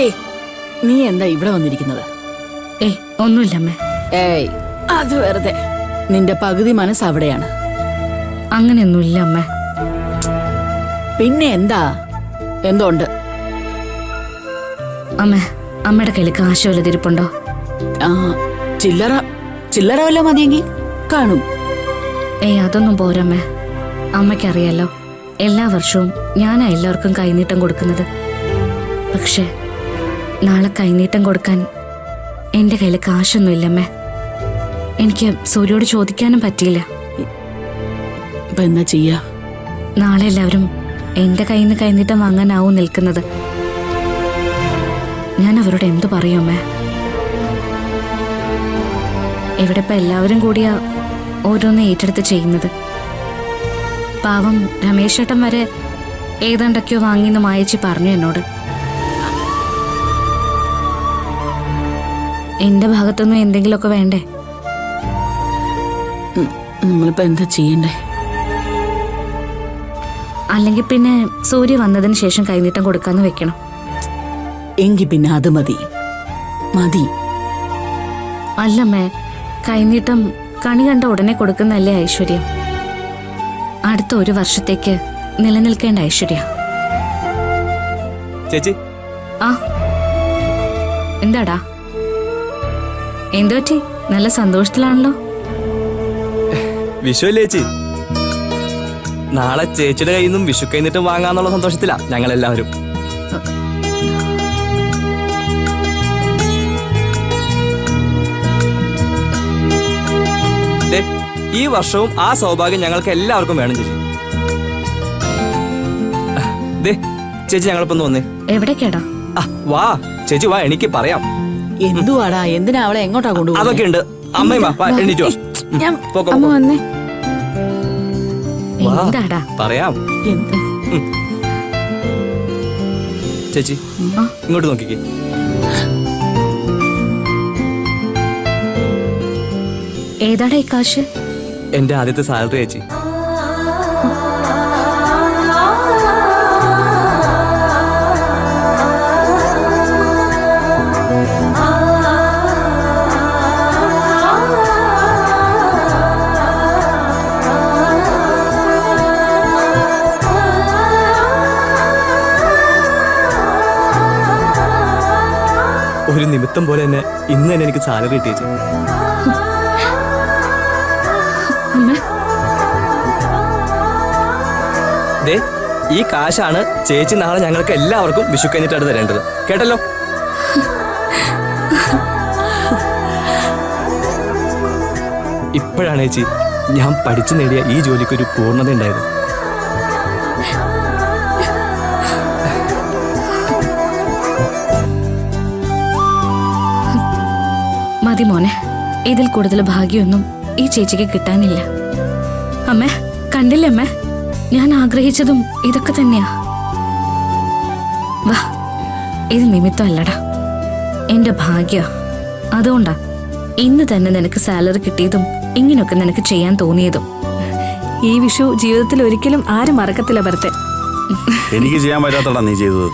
ഏയ്, നീ എന്താ ഇവിടെ വന്നിരിക്കുന്നത്? ഏയ് ഒന്നുമില്ല അമ്മേ. ഏയ്, അത് വെറുതെ. നിന്റെ പകുതി മനസ്സ് അവിടെയാണ്. അങ്ങനെയൊന്നുമില്ല അമ്മേ. പിന്നെ എന്താ? എന്തോണ്ട്? അമ്മേ, അമ്മയുടെ കയ്യിൽ കാശ് വല്ലതിരിപ്പുണ്ടോ? ആ, ചില്ലറ ചില്ലറ വല്ല മതിയെങ്കിൽ കാണും. ഏയ് അതൊന്നും പോരമ്മേ. അമ്മയ്ക്കറിയാലോ, എല്ലാ വർഷവും ഞാനാ എല്ലാവർക്കും കൈനീട്ടം കൊടുക്കുന്നത്. പക്ഷെ നാളെ കൈനീട്ടം കൊടുക്കാൻ എൻ്റെ കയ്യിൽ കാശൊന്നുമില്ലമ്മേ. എനിക്ക് സൂര്യോട് ചോദിക്കാനും പറ്റിയില്ല. ഇപ്പൊ എന്താ ചെയ്യാ? നാളെ എല്ലാവരും എൻ്റെ കയ്യിൽ നിന്ന് കൈനീട്ടം വാങ്ങാനാവും നിൽക്കുന്നത്. ഞാൻ അവരോട് എന്തു പറയും അമ്മേ? ഇവിടെ ഇപ്പം എല്ലാവരും കൂടിയാ ഓരോന്ന് ഏറ്റെടുത്ത് ചെയ്യുന്നത്. പാവം രമേശ് ചേട്ടൻ വരെ ഏതാണ്ടൊക്കെയോ വാങ്ങിന്ന് മായച്ചി പറഞ്ഞു എന്നോട്. എന്റെ ഭാഗത്തൊന്നും എന്തെങ്കിലുമൊക്കെ വേണ്ടേ? നമ്മളിപ്പോ എന്താ ചെയ്യണ്ടേ? അല്ലെങ്കിൽ പിന്നെ സൂര്യ വന്നതിന് ശേഷം കൈനീട്ടം കൊടുക്കാന്ന് വെക്കണം. എങ്കി പിന്നെ അത് മതി. മതി. അല്ലമ്മേ, കൈനീട്ടം കണി കണ്ട ഉടനെ കൊടുക്കുന്നല്ലേ ഐശ്വര്യം. അടുത്ത ഒരു വർഷത്തേക്ക് നിലനിൽക്കേണ്ട ഐശ്വര്യ. ചേച്ചി, ആ എന്താടാ? എന്തു പറ്റി? നല്ല സന്തോഷത്തിലാണല്ലോ. വിഷുവല്ലേ ചേച്ചി? നാളെ ചേച്ചിയുടെ കയ്യിൽ നിന്നും വിഷു കഴിഞ്ഞിട്ട് വാങ്ങാന്നുള്ള സന്തോഷത്തിലാ ഞങ്ങളെല്ലാവരും. ഈ വർഷവും ആ സൗഭാഗ്യം ഞങ്ങൾക്ക് എല്ലാവർക്കും വേണം ചേച്ചി. ചേച്ചി ഞങ്ങളിപ്പോ വന്നേ. എവിടേക്കാടാ? വാ ചേച്ചി വാ, എനിക്ക് പറയാം. എന്തുവാടാ? എന്തിനാ അവളെ എങ്ങോട്ടാ കൊണ്ടുപോകുന്നത്? അതൊക്കെ ഉണ്ട്. അമ്മയും വാ, എണീറ്റോ. എന്താടാ പറയാം. ചേച്ചി ഇങ്ങോട്ട് നോക്കിക്കേ. ഏതാടാ ഈ കാശ്? എന്റെ ആദ്യത്തെ സാലറി ചേച്ചി. ഒരു നിമിത്തം പോലെ തന്നെ ഇന്ന് തന്നെ എനിക്ക് സാലറി കിട്ടി ചേച്ചി. ഈ കാശാണ് ചേച്ചി നാളെ ഞങ്ങൾക്ക് എല്ലാവർക്കും വിഷു കഴിഞ്ഞിട്ടാണ് തരേണ്ടത്. കേട്ടല്ലോ? ഇപ്പോഴാണ് ചേച്ചി ഞാൻ പഠിച്ചു നേടിയ ഈ ജോലിക്കൊരു പൂർണ്ണത ഉണ്ടായത്. മതി മോനെ, ഇതിൽ കൂടുതൽ ഭാഗ്യമൊന്നും ഈ ചേച്ചിക്ക് കിട്ടാനില്ല. അമ്മേ കണ്ടില്ലേ അമ്മേ, ഞാൻ ആഗ്രഹിച്ചതും ഇതൊക്കെ തന്നെയാ. വാ, ഇത് നിമിത്തമല്ലടാ, എന്റെ ഭാഗ്യ. അതുകൊണ്ടാ ഇന്ന് തന്നെ നിനക്ക് സാലറി കിട്ടിയതും ഇങ്ങനെയൊക്കെ നിനക്ക് ചെയ്യാൻ തോന്നിയതും. ഈ വിഷു ജീവിതത്തിൽ ഒരിക്കലും ആരും മറക്കത്തില്ല ഭരത്തെ. എനിക്ക് ചെയ്യാൻ പറ്റാത്തടാ നീ ചെയ്തത്.